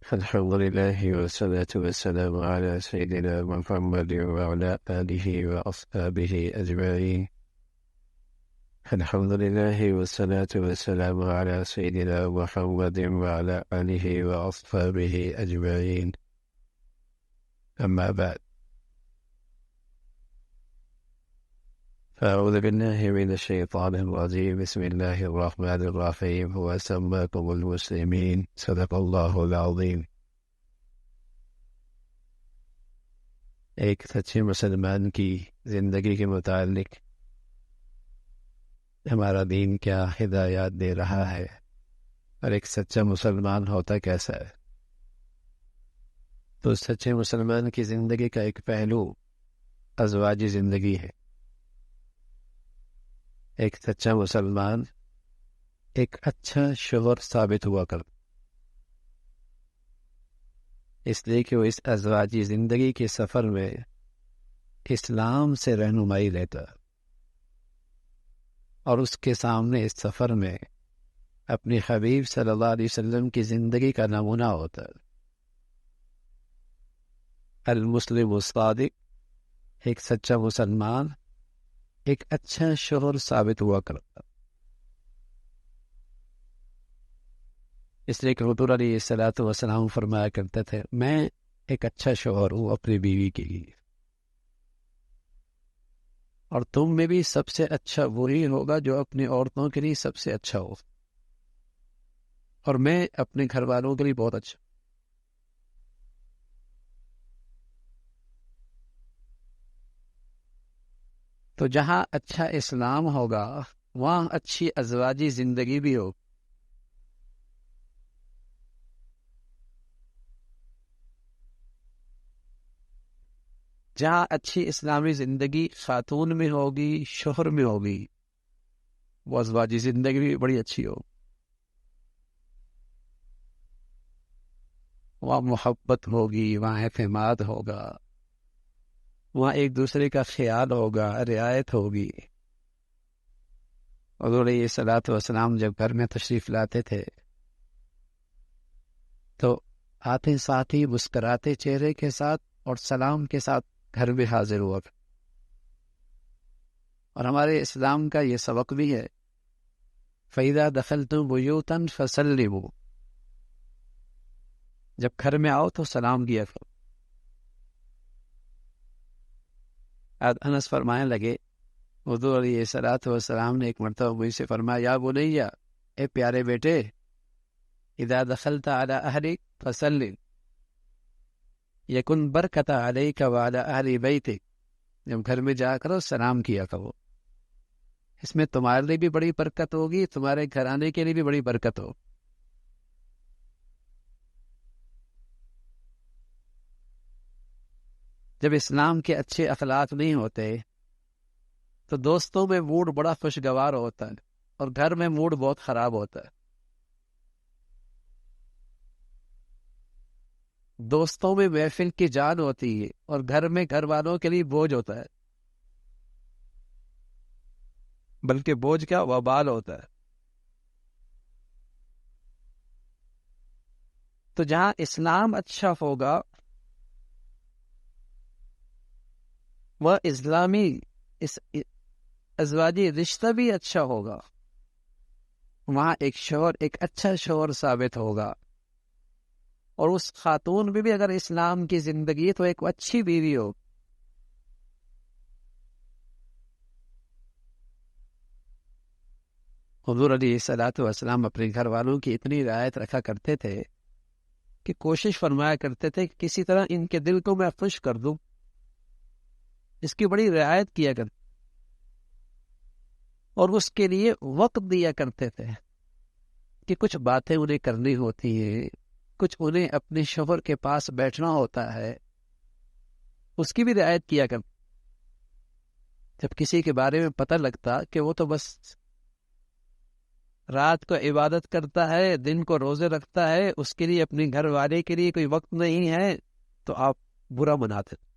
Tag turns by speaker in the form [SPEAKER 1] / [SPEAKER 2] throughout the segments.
[SPEAKER 1] الحمد لله والصلاة والسلام على سيدنا محمد وعلى آله وأصحابه أجمعين. الحمد لله والصلاة والسلام على سيدنا محمد وعلى آله وأصحابه أجمعين. أما بعد، فأعوذ بالله من الشيطان الرجيم. بسم الله الرحمن الرحيم. وسماكم المسلمين. صدق الله العظيم. ایک سچے مسلمان کی زندگی کے متعلق ہمارا دین کیا ہدایات دے رہا ہے اور ایک سچا مسلمان ہوتا کیسا ہے. تو سچے مسلمان کی زندگی کا ایک پہلو ازواجی زندگی ہے. ایک سچا مسلمان ایک اچھا شوہر ثابت ہوا کرتا، اس لیے کہ وہ اس ازواجی زندگی کے سفر میں اسلام سے رہنمائی لیتا اور اس کے سامنے اس سفر میں اپنی حبیب صلی اللہ علیہ وسلم کی زندگی کا نمونہ ہوتا. المسلم الصادق، ایک سچا مسلمان ایک اچھا شوہر ثابت ہوا کرتا. اس لیے کہ حضور علیہ الصلوۃ والسلام فرمایا کرتے تھے، میں ایک اچھا شوہر ہوں اپنی بیوی کے لیے، اور تم میں بھی سب سے اچھا وہی ہوگا جو اپنی عورتوں کے لیے سب سے اچھا ہو، اور میں اپنے گھر والوں کے لیے بہت اچھا. تو جہاں اچھا اسلام ہوگا وہاں اچھی ازواجی زندگی بھی ہو. جہاں اچھی اسلامی زندگی خاتون میں ہوگی، شوہر میں ہوگی، وہ ازواجی زندگی بھی بڑی اچھی ہو. وہاں محبت ہوگی، وہاں اعتماد ہوگا، وہاں ایک دوسرے کا خیال ہوگا، رعایت ہوگی. حضور علیہ الصلوۃ والسلام جب گھر میں تشریف لاتے تھے تو آتے ساتھ ہی مسکراتے چہرے کے ساتھ اور سلام کے ساتھ گھر میں حاضر ہوا. اور ہمارے اسلام کا یہ سبق بھی ہے، فَإِذَا دَخَلْتُمْ بُيُوتًا فَسَلِّمُوا، جب گھر میں آؤ تو سلام کیا کرو. انس فرمانے لگے، حضور علیہ الصلوۃ والسلام نے ایک مرتبہ مجھ سے فرمایا، یا بنیا، اے پیارے بیٹے، اذا دخلت علی اہلک فسلم یکن برکت علیک وعلی اہل بیتک، جب گھر میں جا کرو سلام کیا کرو، اس میں تمہارے لیے بھی بڑی برکت ہوگی، تمہارے گھرانے کے لیے بھی بڑی برکت ہو. جب اسلام کے اچھے اخلاق نہیں ہوتے تو دوستوں میں موڈ بڑا خوشگوار ہوتا ہے اور گھر میں موڈ بہت خراب ہوتا ہے. دوستوں میں محفل کی جان ہوتی ہے اور گھر میں گھر والوں کے لیے بوجھ ہوتا ہے، بلکہ بوجھ کیا، وبال ہوتا ہے. تو جہاں اسلام اچھا ہوگا وہ اسلامی ازواجی رشتہ بھی اچھا ہوگا، وہاں ایک شوہر ایک اچھا شوہر ثابت ہوگا، اور اس خاتون میں بھی اگر اسلام کی زندگی ہے تو ایک اچھی بیوی ہو. حضور علیہ الصلوۃ والسلام اپنے گھر والوں کی اتنی رعایت رکھا کرتے تھے کہ کوشش فرمایا کرتے تھے کہ کسی طرح ان کے دل کو میں خوش کر دوں، اس کی بڑی رعایت کیا کرتے اور اس کے لیے وقت دیا کرتے تھے کہ کچھ باتیں انہیں کرنی ہوتی ہیں، کچھ انہیں اپنے شوہر کے پاس بیٹھنا ہوتا ہے، اس کی بھی رعایت کیا کرتے. جب کسی کے بارے میں پتہ لگتا کہ وہ تو بس رات کو عبادت کرتا ہے، دن کو روزے رکھتا ہے، اس کے لیے اپنے گھر والے کے لیے کوئی وقت نہیں ہے، تو آپ برا مناتے تھے،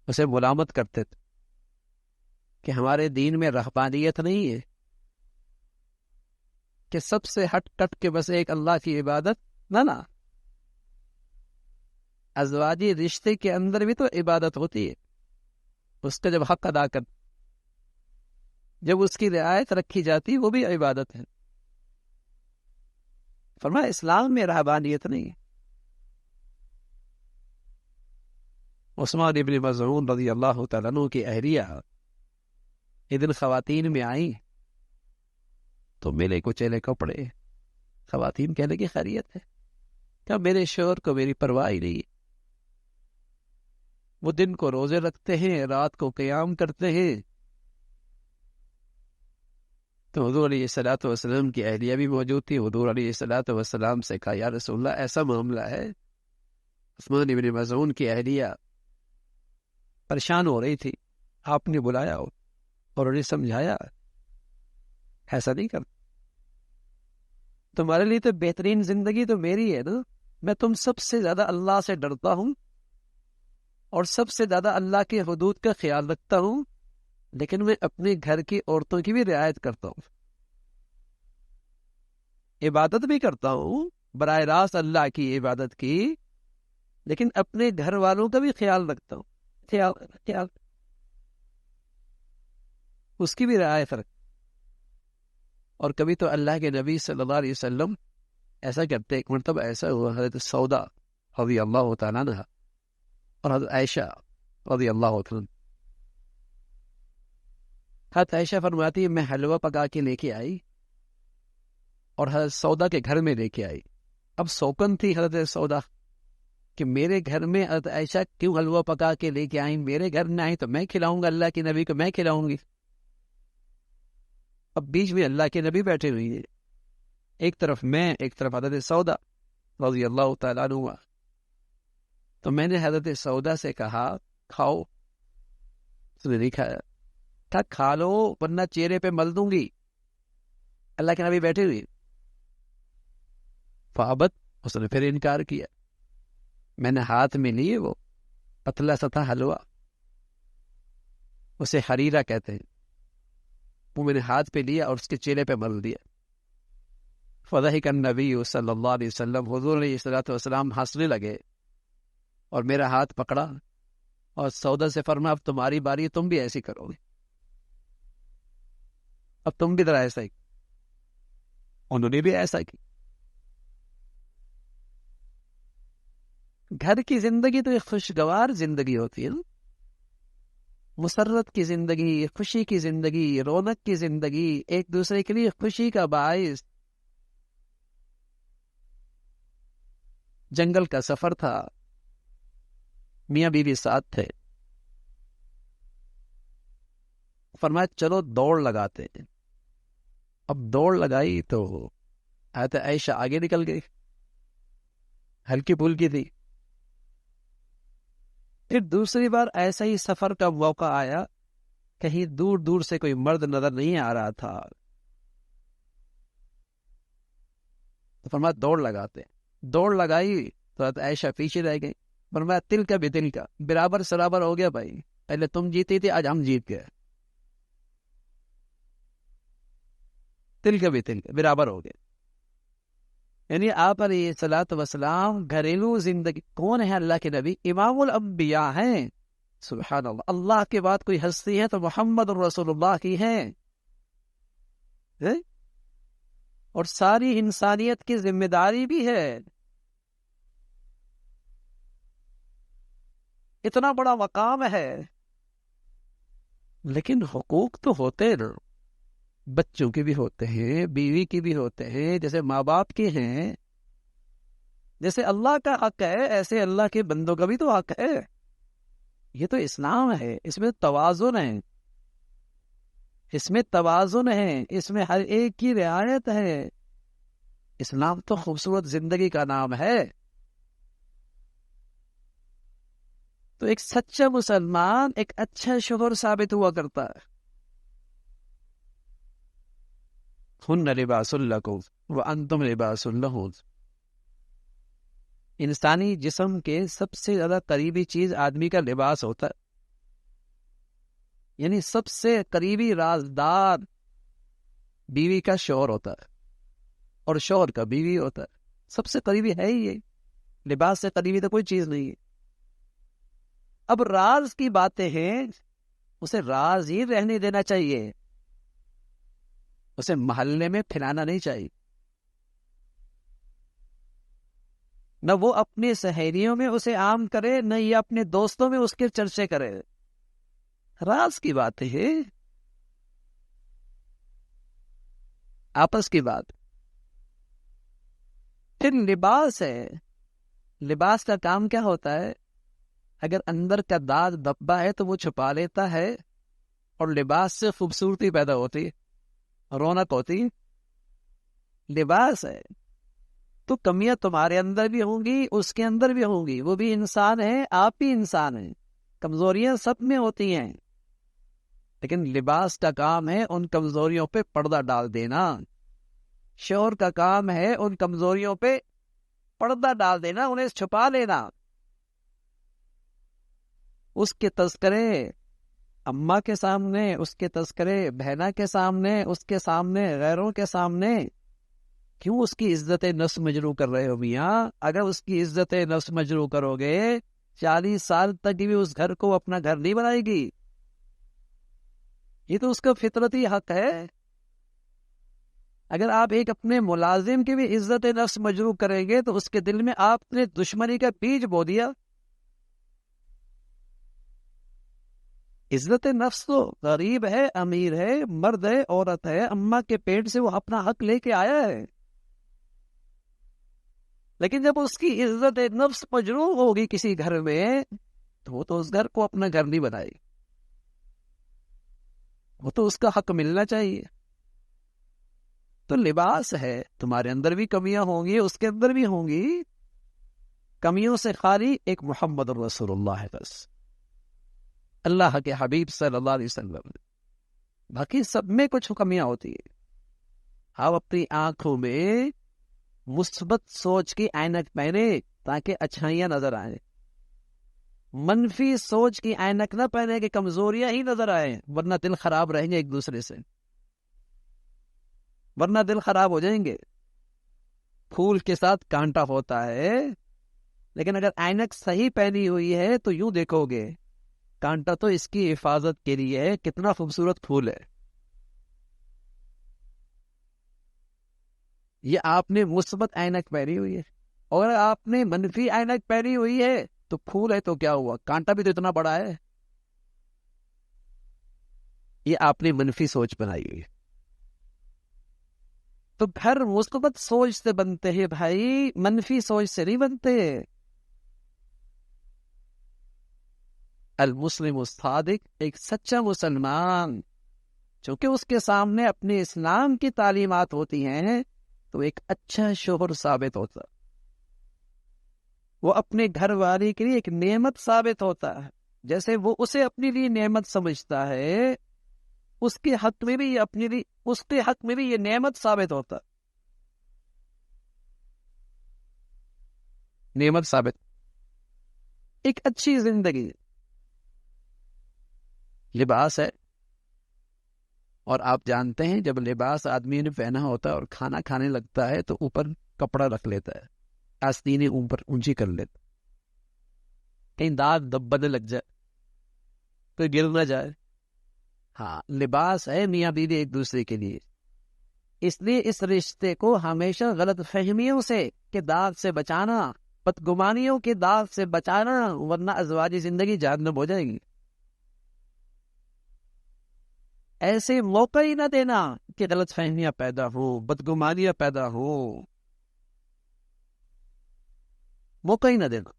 [SPEAKER 1] اسے ملامت کرتے تھے کہ ہمارے دین میں رہبانیت نہیں ہے کہ سب سے ہٹ کٹ کے بس ایک اللہ کی عبادت، نہ ازواجی رشتے کے اندر بھی تو عبادت ہوتی ہے، اس کا جب حق ادا کر، جب اس کی رعایت رکھی جاتی وہ بھی عبادت ہے۔ فرمایا اسلام میں رہبانیت نہیں ہے۔ عثمان ابن مظعون رضی اللہ تعالیٰ عنہ کی اہلیہ ایک دن خواتین میں آئیں تو ملے کچیلے کپڑے، خواتین کہنے کی خیریت ہے؟ کیا میرے شوہر کو میری پرواہ ہی نہیں ہے، وہ دن کو روزے رکھتے ہیں، رات کو قیام کرتے ہیں۔ تو حضور علیہ الصلوۃ والسلام کی اہلیہ بھی موجود تھی، حضور علیہ الصلوۃ والسلام سے کہا یا رسول اللہ ایسا معاملہ ہے۔ عثمان ابن مظعون کی اہلیہ پریشان ہو رہی تھی، آپ نے بلایا اور انہیں سمجھایا ایسا نہیں کر، تمہارے لیے تو بہترین زندگی تو میری ہے نا، میں تم سب سے زیادہ اللہ سے ڈرتا ہوں اور سب سے زیادہ اللہ کے حدود کا خیال رکھتا ہوں، لیکن میں اپنے گھر کی عورتوں کی بھی رعایت کرتا ہوں، عبادت بھی کرتا ہوں براہ راست اللہ کی عبادت کی، لیکن اپنے گھر والوں کا بھی خیال رکھتا ہوں، خیال اس کی بھی رعایت رکھ۔ اور کبھی تو اللہ کے نبی صلی اللہ علیہ وسلم ایسا کرتے، ایک مرتبہ ایسا ہوا حضرت سودا رضی اللہ تعالیٰ عنہ اور حضرت عائشہ رضی اللہ تعالیٰ، حضرت عائشہ فرماتی ہے میں حلوہ پکا کے لے کے آئی اور حضرت سودا کے گھر میں لے کے آئی۔ اب سوکن تھی حضرت سودا کہ میرے گھر میں حضرت عائشہ کیوں حلوہ پکا کے لے کے آئیں، میرے گھر نہ آئی تو میں کھلاؤں گا، اللہ کے نبی کو میں کھلاؤں گی۔ اب بیچ میں اللہ کے نبی بیٹھے ہوئی ہیں، ایک طرف میں، ایک طرف حضرت سودا رضی اللہ تعالیٰ عنہ۔ تو میں نے حضرت سودا سے کہا کھاؤ، اس نے نہیں کھایا، کہا کھا لو ورنہ چہرے پہ مل دوں گی، اللہ کے نبی بیٹھے ہوئے۔ فابت، اس نے پھر انکار کیا۔ میں نے ہاتھ میں لیے وہ پتلا سا تھا حلوہ، اسے حریرہ کہتے ہیں، وہ میں نے ہاتھ پہ لیا اور اس کے چہرے پہ مل دیا۔ فضحک النبی صلی اللہ علیہ وسلم، حضور علیہ الصلوۃ والسلام ہنسنے لگے اور میرا ہاتھ پکڑا اور سودا سے فرمایا اب تمہاری باری، تم بھی ایسی کرو گے، اب تم بھی ذرا ایسا ہی۔ انہوں نے بھی ایسا کی۔ گھر کی زندگی تو ایک خوشگوار زندگی ہوتی ہے نا، مسرت کی زندگی، خوشی کی زندگی، رونق کی زندگی، ایک دوسرے کے لیے خوشی کا باعث۔ جنگل کا سفر تھا، میاں بیوی ساتھ تھے، فرمایا چلو دوڑ لگاتے ہیں۔ اب دوڑ لگائی تو حضرت عائشہ آگے نکل گئی، ہلکی پھلکی تھی۔ پھر دوسری بار ایسا ہی سفر کا موقع آیا، کہیں دور دور سے کوئی مرد نظر نہیں آ رہا تھا، تو فرمایا دوڑ لگاتے ہیں۔ دوڑ لگائی تو حضرت عائشہ پیچھے رہ گئی، فرمایا تل کا بھی تل کا، برابر سرابر ہو گیا بھائی، پہلے تم جیتی تھی آج ہم جیت گئے، تل کا بھی تل کا برابر ہو گئے۔ یعنی آپ علیہ الصلوۃ والسلام گھریلو زندگی، کون ہے اللہ کے نبی؟ امام الانبیاء ہیں، سبحان اللہ، اللہ کے بعد کوئی ہستی ہے تو محمد رسول اللہ کی ہے، اور ساری انسانیت کی ذمہ داری بھی ہے۔ اتنا بڑا مقام ہے، لیکن حقوق تو ہوتے ہیں نا، بچوں کے بھی ہوتے ہیں، بیوی کے بھی ہوتے ہیں، جیسے ماں باپ کے ہیں، جیسے اللہ کا حق ہے ایسے اللہ کے بندوں کا بھی تو حق ہے۔ یہ تو اسلام ہے، اس میں توازن ہے، اس میں توازن ہے، اس میں ہر ایک کی رعایت ہے۔ اسلام تو خوبصورت زندگی کا نام ہے۔ تو ایک سچا مسلمان ایک اچھا شوہر ثابت ہوا کرتا ہے۔ ہن لباس لکم وانتم لباس لہن۔ انسانی جسم کے سب سے زیادہ قریبی چیز آدمی کا لباس ہوتا ہے، یعنی سب سے قریبی رازدار بیوی کا شوہر ہوتا ہے اور شوہر کا بیوی ہوتا ہے، سب سے قریبی ہے ہی یہ، لباس سے قریبی تو کوئی چیز نہیں ہے۔ اب راز کی باتیں ہیں، اسے راز ہی رہنے دینا چاہیے، اسے محلے میں پھیلانا نہیں چاہیے، نہ وہ اپنی سہیلیوں میں اسے عام کرے، نہ یہ اپنے دوستوں میں اس کے چرچے کرے۔ راز کی باتیں ہیں، آپس کی بات۔ پھر لباس ہے، لباس کا کام کیا ہوتا ہے؟ اگر اندر کا داغ دبا ہے تو وہ چھپا لیتا ہے، اور لباس سے خوبصورتی پیدا ہوتی، رونق ہوتی۔ لباس ہے تو کمیاں تمہارے اندر بھی ہوں گی، اس کے اندر بھی ہوں گی، وہ بھی انسان ہے، آپ بھی انسان ہیں، کمزوریاں سب میں ہوتی ہیں، لیکن لباس کا کام ہے ان کمزوریوں پہ پردہ ڈال دینا، شوہر کا کام ہے ان کمزوریوں پہ پردہ ڈال دینا، انہیں چھپا لینا۔ اس کے تذکرے اماں کے سامنے، اس کے تذکرے بہنا کے سامنے، اس کے سامنے، غیروں کے سامنے کیوں اس کی عزت نفس مجروح کر رہے ہو میاں؟ اگر اس کی عزت نفس مجروح کرو گے 40 سال تک بھی اس گھر کو اپنا گھر نہیں بنائے گی، یہ تو اس کا فطرتی حق ہے۔ اگر آپ ایک اپنے ملازم کی بھی عزت نفس مجروح کریں گے تو اس کے دل میں آپ نے دشمنی کا بیج بو دیا۔ عزت نفس تو غریب ہے، امیر ہے، مرد ہے، عورت ہے، اماں کے پیٹ سے وہ اپنا حق لے کے آیا ہے، لیکن جب اس کی عزت نفس مجروح ہوگی کسی گھر میں تو وہ تو اس گھر کو اپنا گھر نہیں بنائے، وہ تو اس کا حق ملنا چاہیے۔ تو لباس ہے، تمہارے اندر بھی کمیاں ہوں گی، اس کے اندر بھی ہوں گی، کمیوں سے خالی ایک محمد رسول اللہ ہے بس، اللہ کے حبیب صلی اللہ علیہ وسلم، باقی سب میں کچھ کمیاں ہوتی ہیں۔ آپ اپنی آنکھوں میں مثبت سوچ کی اینک پہنے تاکہ اچھائیاں نظر آئیں، منفی سوچ کی اینک نہ پہنے کہ کمزوریاں ہی نظر آئیں، ورنہ دل خراب رہیں گے ایک دوسرے سے، ورنہ دل خراب ہو جائیں گے۔ پھول کے ساتھ کانٹا ہوتا ہے، لیکن اگر اینک صحیح پہنی ہوئی ہے تو یوں دیکھو گے کانٹا تو اس کی حفاظت کے لیے ہے، کتنا خوبصورت پھول ہے۔ یہ آپ نے مثبت اینک پہنی ہوئی ہے، اور آپ نے منفی اینک پہنی ہوئی ہے تو پھول ہے تو کیا ہوا، کانٹا بھی تو اتنا بڑا ہے۔ یہ آپ نے منفی سوچ بنائی ہوئی ہے۔ تو گھر مثبت سوچ سے بنتے ہیں بھائی، منفی سوچ سے نہیں بنتے۔ المسلم الصادق، ایک سچا مسلمان چونکہ اس کے سامنے اپنے اسلام کی تعلیمات ہوتی ہیں تو ایک اچھا شوہر ثابت ہوتا، وہ اپنے گھر والے کے لیے ایک نعمت ثابت ہوتا ہے، جیسے وہ اسے اپنے لیے نعمت سمجھتا ہے، اس کے حق میں بھی یہ اپنے لیے، اس کے حق میں بھی یہ نعمت ثابت ہوتا، نعمت ثابت، ایک اچھی زندگی۔ لباس ہے، اور آپ جانتے ہیں جب لباس آدمی نے پہنا ہوتا ہے اور کھانا کھانے لگتا ہے تو اوپر کپڑا رکھ لیتا ہے، آستینیں اوپر اونچی کر لیتا، کہیں داغ دبنے لگ جائے، کوئی گر نہ جائے۔ ہاں، لباس ہے میاں بیوی ایک دوسرے کے لیے، اس لیے اس رشتے کو ہمیشہ غلط فہمیوں سے کے داغ سے بچانا، بدگمانیوں کے داغ سے بچانا، ورنہ ازواجی زندگی جہنم ہو جائے گی۔ ایسے موقع ہی نہ دینا کہ غلط فہمیاں پیدا ہو، بدگمانیاں پیدا ہو، موقع ہی نہ دینا۔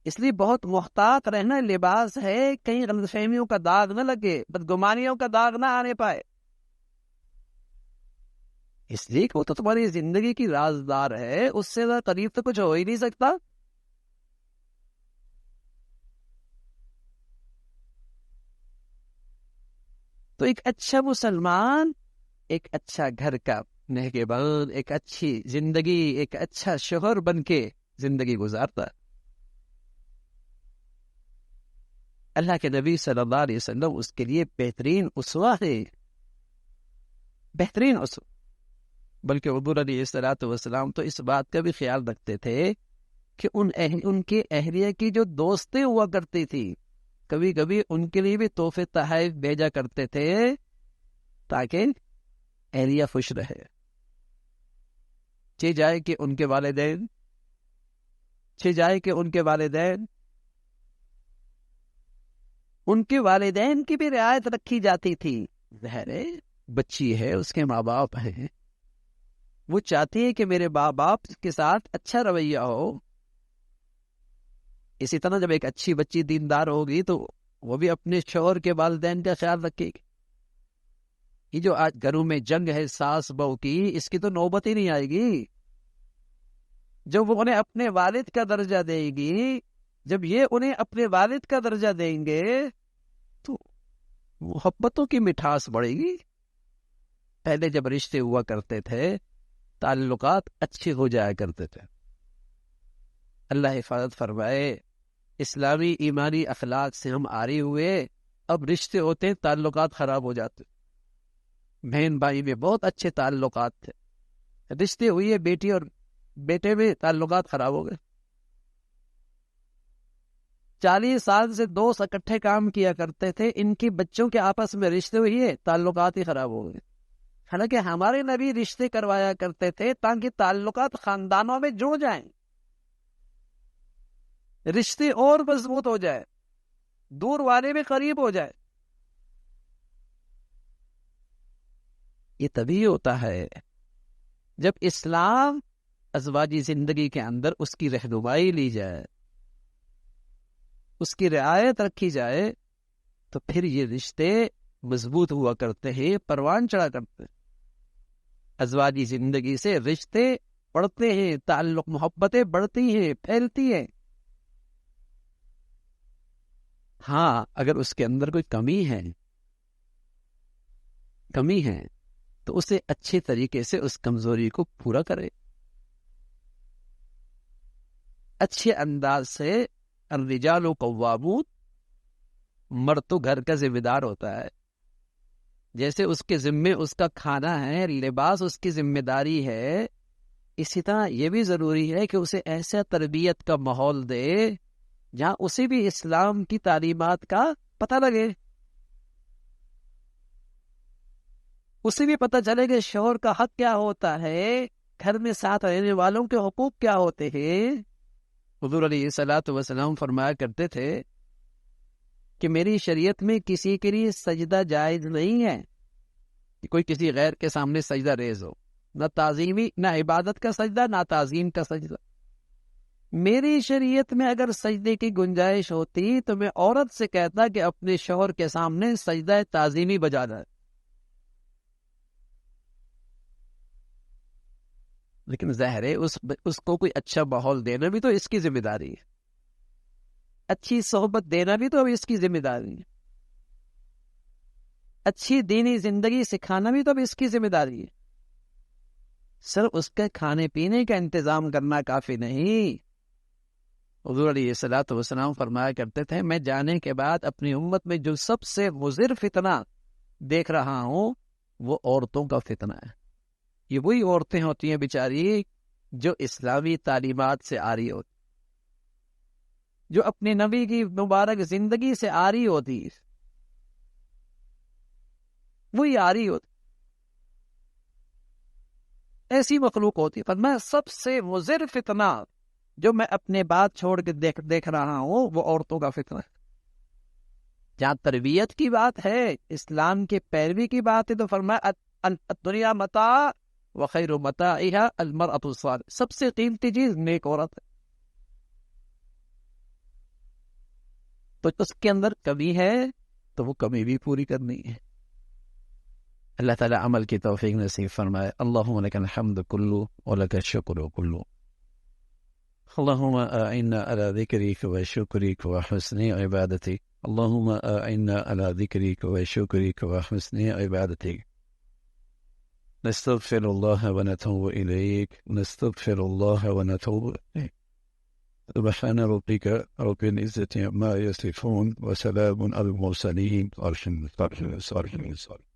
[SPEAKER 1] اس لیے بہت محتاط رہنا، لباس ہے کہیں غلط فہمیوں کا داغ نہ لگے، بدگمانیوں کا داغ نہ آنے پائے، اس لیے کہ وہ تو تمہاری زندگی کی رازدار ہے، اس سے زیادہ قریب تو کچھ ہو ہی نہیں سکتا۔ تو ایک اچھا مسلمان ایک اچھا گھر کا نگہبان، ایک اچھی زندگی، ایک اچھا شوہر بن کے زندگی گزارتا ہے۔ اللہ کے نبی صلی اللہ علیہ وسلم اس کے لیے بہترین اسوہ ہے، بہترین اسوہ۔ بلکہ حضور علیہ الصلوۃ والسلام تو اس بات کا بھی خیال رکھتے تھے کہ ان کے اہلیہ کی جو دوستیں ہوا کرتی تھی کبھی کبھی ان کے لیے بھی تحفے تحائف بھیجا کرتے تھے تاکہ اہلیہ خوش رہے. چہ جائے کہ ان کے والدین کی بھی رعایت رکھی جاتی تھی. ظاہر ہے بچی ہے، اس کے ماں باپ ہیں، وہ چاہتی ہے کہ میرے ماں باپ کے ساتھ اچھا رویہ ہو. اسی طرح جب ایک اچھی بچی دیندار ہوگی تو وہ بھی اپنے شوہر کے والدین کا خیال رکھے گی. یہ جو آج گھروں میں جنگ ہے ساس بہو کی، اس کی تو نوبت ہی نہیں آئے گی. جب وہ انہیں اپنے والد کا درجہ دے گی، جب یہ انہیں اپنے والد کا درجہ دیں گے تو محبتوں کی مٹھاس بڑھے گی. پہلے جب رشتے ہوا کرتے تھے تعلقات اچھے ہو جایا کرتے تھے. اللہ حفاظت فرمائے. اسلامی ایمانی اخلاق سے ہم آری ہوئے، اب رشتے ہوتے ہیں تعلقات خراب ہو جاتے. بہن بھائی میں بہت اچھے تعلقات تھے، رشتے ہوئے بیٹی اور بیٹے میں تعلقات خراب ہو گئے. 40 سال سے دوست اکٹھے کام کیا کرتے تھے، ان کی بچوں کے آپس میں رشتے ہوئے تعلقات ہی خراب ہو گئے. حالانکہ ہمارے نبی رشتے کروایا کرتے تھے تاکہ تعلقات خاندانوں میں جڑ جائیں، رشتے اور مضبوط ہو جائے، دور والے میں قریب ہو جائے. یہ تبھی ہوتا ہے جب اسلام ازواجی زندگی کے اندر اس کی رہنمائی لی جائے، اس کی رعایت رکھی جائے، تو پھر یہ رشتے مضبوط ہوا کرتے ہیں، پروان چڑھا کرتے ہیں. ازواجی زندگی سے رشتے بڑھتے ہیں، تعلق محبتیں بڑھتی ہیں، پھیلتی ہیں. ہاں اگر اس کے اندر کوئی کمی ہے تو اسے اچھے طریقے سے اس کمزوری کو پورا کرے، اچھے انداز سے. الرجال قوامون، مرد تو گھر کا ذمہ دار ہوتا ہے. جیسے اس کے ذمے اس کا کھانا ہے، لباس اس کی ذمہ داری ہے، اسی طرح یہ بھی ضروری ہے کہ اسے ایسا تربیت کا ماحول دے جہاں اسے بھی اسلام کی تعلیمات کا پتہ لگے، اسے بھی پتہ چلے کہ شوہر کا حق کیا ہوتا ہے، گھر میں ساتھ رہنے والوں کے حقوق کیا ہوتے ہیں. حضور علیہ الصلوۃ والسلام فرمایا کرتے تھے کہ میری شریعت میں کسی کے لیے سجدہ جائز نہیں ہے کہ کوئی کسی غیر کے سامنے سجدہ ریز ہو، نہ تعظیمی، نہ عبادت کا سجدہ، نہ تعظیم کا سجدہ. میری شریعت میں اگر سجدے کی گنجائش ہوتی تو میں عورت سے کہتا کہ اپنے شوہر کے سامنے سجدہ تعظیمی بجا جائے. لیکن ظاہر ہے اس کو کوئی اچھا ماحول دینا بھی تو اس کی ذمہ داری ہے، اچھی صحبت دینا بھی تو اب اس کی ذمہ داری ہے، اچھی دینی زندگی سکھانا بھی تو اب اس کی ذمہ داری ہے. صرف اس کے کھانے پینے کا انتظام کرنا کافی نہیں. حضور علیہ الصلوۃ والسلام فرمایا کرتے تھے میں جانے کے بعد اپنی امت میں جو سب سے مضر فتنہ دیکھ رہا ہوں وہ عورتوں کا فتنہ ہے. یہ وہی عورتیں ہوتی ہیں بیچاری جو اسلامی تعلیمات سے آ رہی ہوتی، جو اپنے نبی کی مبارک زندگی سے آ رہی ہوتی، وہی آ رہی ہوتی، ایسی مخلوق ہوتی. پر میں سب سے مضر فتنہ جو میں اپنے بات چھوڑ کے دیکھ رہا ہوں وہ عورتوں کا فتنہ ہے. جہاں تربیت کی بات ہے، اسلام کے پیروی کی بات ہے تو فرمایا الدنیا متاع وخیر متاعها المرأة الصالحة، سب سے قیمتی چیز نیک عورت ہے. تو اس کے اندر کمی ہے تو وہ کمی بھی پوری کرنی ہے. اللہ تعالیٰ عمل کی توفیق نصیب فرمائے. اللہم لک الحمد کلو ولک الشکر کلو. اللہم اعنا علی ذکرک و شکرک و حسن عبادتک. اللہم اعنا علی ذکرک و شکرک و حسن عبادتک. نستغفر اللہ ونتوب الیک، نستغفر اللہ ونتوب الیک. سبحان ربک رب العزة عما یصفون وسلام علی المرسلین والحمد للہ رب العالمین.